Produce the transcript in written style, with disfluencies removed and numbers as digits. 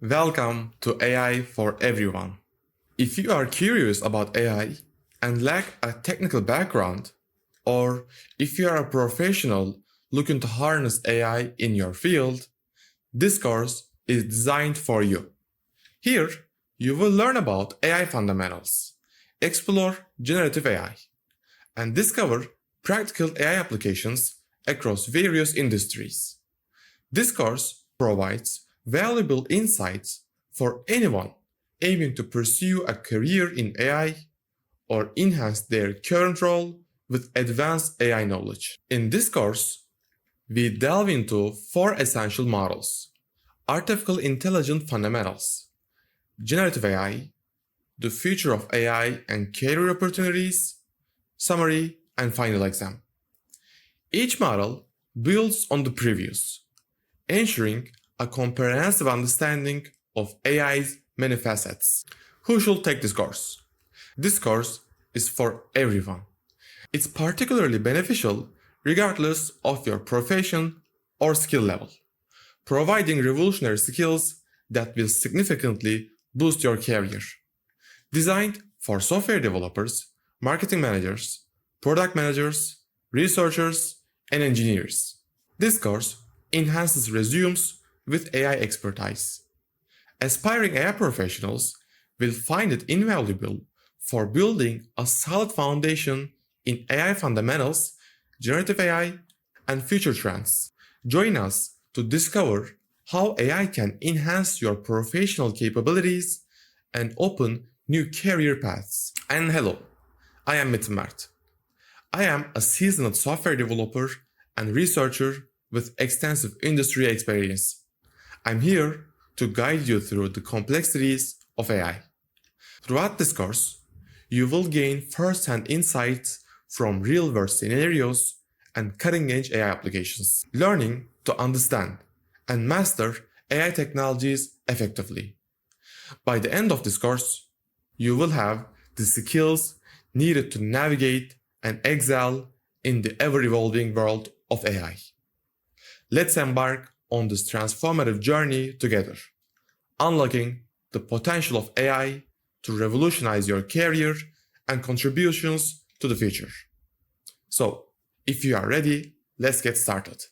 Welcome to AI for Everyone. If you are curious about AI and lack a technical background, or if you are a professional looking to harness AI in your field, this course is designed for you. Here, you will learn about AI fundamentals, explore generative AI, and discover practical AI applications across various industries. This course provides valuable insights for anyone aiming to pursue a career in AI or enhance their current role with advanced AI knowledge. In this course, we delve into four essential models: artificial intelligence fundamentals, generative AI, the future of AI and career opportunities, summary, and final exam. Each model builds on the previous, ensuring a comprehensive understanding of AI's many facets. Who should take this course? This course is for everyone. It's particularly beneficial regardless of your profession or skill level, providing revolutionary skills that will significantly boost your career. Designed for software developers, marketing managers, product managers, researchers, and engineers. This course enhances resumes with AI expertise. Aspiring AI professionals will find it invaluable for building a solid foundation in AI fundamentals, generative AI, and future trends. Join us to discover how AI can enhance your professional capabilities and open new career paths. And hello, I am Mert. I am a seasoned software developer and researcher with extensive industry experience. I'm here to guide you through the complexities of AI. Throughout this course, you will gain first-hand insights from real-world scenarios and cutting-edge AI applications, learning to understand and master AI technologies effectively. By the end of this course, you will have the skills needed to navigate and excel in the ever-evolving world of AI. Let's embark on this transformative journey together, unlocking the potential of AI to revolutionize your career and contributions to the future. So, if you are ready, let's get started.